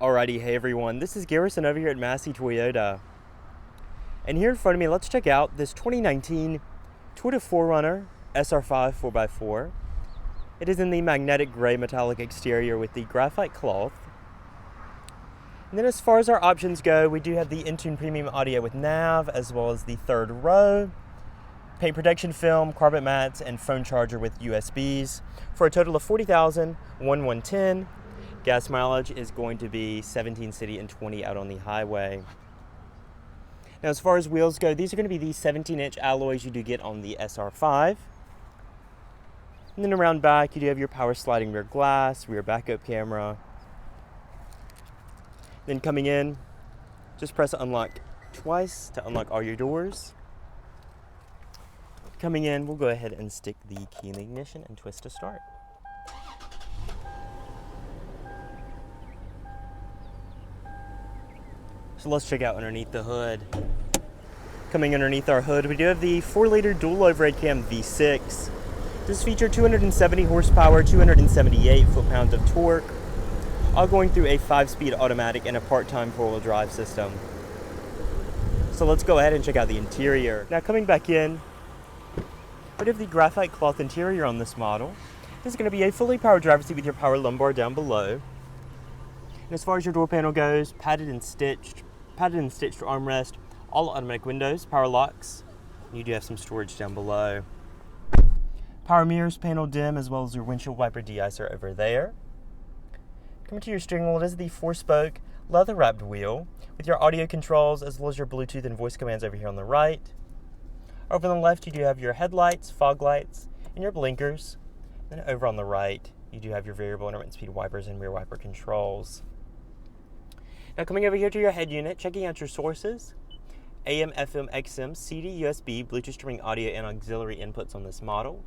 Alrighty, hey everyone, this is Garrison over here at Massey Toyota. And here in front of me, let's check out this 2019 Toyota 4Runner SR5 4x4. It is in the magnetic gray metallic exterior with the graphite cloth. And then as far as our options go, we do have the Intune Premium Audio with nav, as well as the third row, paint protection film, carpet mats, and phone charger with USBs for a total of $40,110. Gas mileage is going to be 17 city and 20 out on the highway. Now, as far as wheels go, these are going to be the 17-inch alloys you do get on the SR5. And then around back, you do have your power sliding rear glass, rear backup camera. Then coming in, just press unlock twice to unlock all your doors. Coming in, we'll go ahead and stick the key in the ignition and twist to start. So let's check out underneath the hood. Coming underneath our hood, we do have the 4-liter dual overhead cam V6. This features 270 horsepower, 278 foot-pounds of torque, all going through a 5-speed automatic and a part-time 4-wheel drive system. So let's go ahead and check out the interior. Now coming back in, we have the graphite cloth interior on this model. This is going to be a fully powered driver's seat with your power lumbar down below. And as far as your door panel goes, padded and stitched armrest, all automatic windows, power locks, and you do have some storage down below. Power mirrors, panel dim, as well as your windshield wiper de-icer over there. Coming to your steering wheel, it is the 4-spoke leather-wrapped wheel with your audio controls as well as your Bluetooth and voice commands over here on the right. Over on the left, you do have your headlights, fog lights, and your blinkers. Then over on the right, you do have your variable intermittent speed wipers and rear wiper controls. Now coming over here to your head unit, checking out your sources, AM, FM, XM, CD, USB, Bluetooth streaming audio, and auxiliary inputs on this model.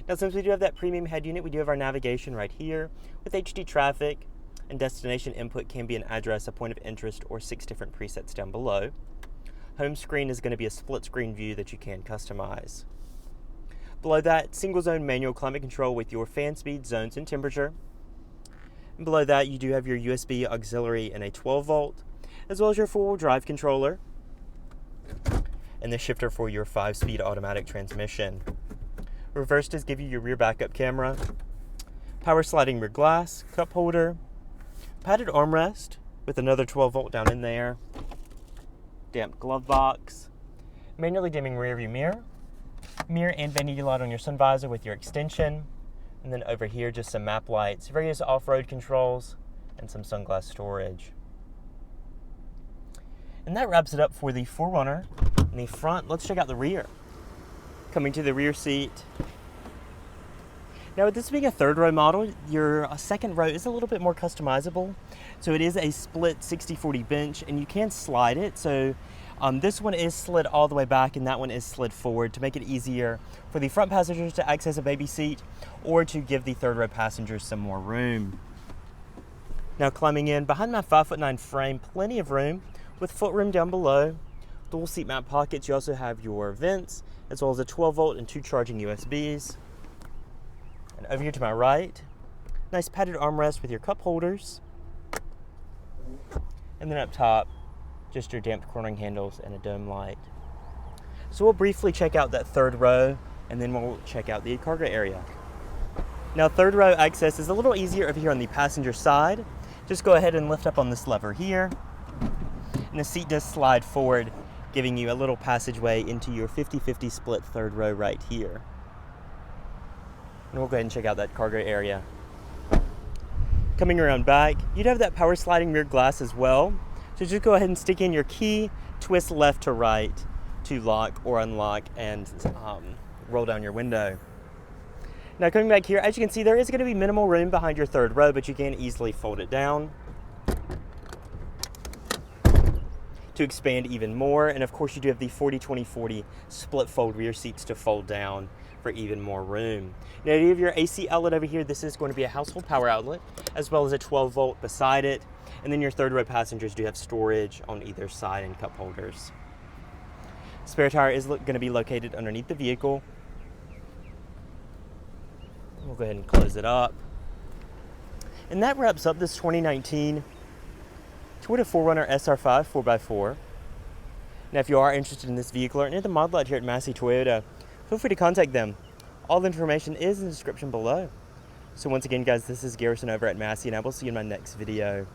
Now since we do have that premium head unit, we do have our navigation right here with HD traffic, and destination input can be an address, a point of interest, or 6 different presets down below. Home screen is going to be a split screen view that you can customize. Below that, single zone manual climate control with your fan speed, zones, and temperature. And below that, you do have your USB auxiliary and a 12-volt, as well as your 4-wheel drive controller, and the shifter for your 5-speed automatic transmission. Reverse does give you your rear backup camera, power sliding rear glass, cup holder, padded armrest with another 12-volt down in there, damp glove box, manually dimming rear view mirror and vanity light on your sun visor with your extension. And then over here, just some map lights, various off-road controls, and some sunglass storage. And that wraps it up for the 4Runner. In the front, let's check out the rear. Coming to the rear seat. Now with this being a third row model, your second row is a little bit more customizable. So it is a split 60-40 bench, and you can slide it. So this one is slid all the way back and that one is slid forward to make it easier for the front passengers to access a baby seat or to give the third row passengers some more room. Now climbing in, behind my 5'9" frame, plenty of room with footroom down below, dual seat mount pockets. You also have your vents as well as a 12-volt and 2 charging USBs. And over here to my right, nice padded armrest with your cup holders. And then up top, just your damped cornering handles and a dome light. So we'll briefly check out that third row and then we'll check out the cargo area. Now third row access is a little easier over here on the passenger side. Just go ahead and lift up on this lever here. And the seat does slide forward, giving you a little passageway into your 50-50 split third row right here. And we'll go ahead and check out that cargo area. Coming around back, you'd have that power sliding rear glass as well. So just go ahead and stick in your key, twist left to right to lock or unlock, and roll down your window. Now coming back here, as you can see, there is going to be minimal room behind your third row, but you can easily fold it down to expand even more. And of course you do have the 40-20-40 split fold rear seats to fold down for even more room. Now you have your AC outlet over here. This is going to be a household power outlet as well as a 12-volt beside it. And then your third row passengers do have storage on either side and cup holders. Spare tire is going to be located underneath the vehicle. We'll go ahead and close it up. And that wraps up this 2019 Toyota 4Runner SR5 4x4. Now, if you are interested in this vehicle or any of the model out here at Massey Toyota, feel free to contact them. All the information is in the description below. So once again, guys, this is Garrison over at Massey, and I will see you in my next video.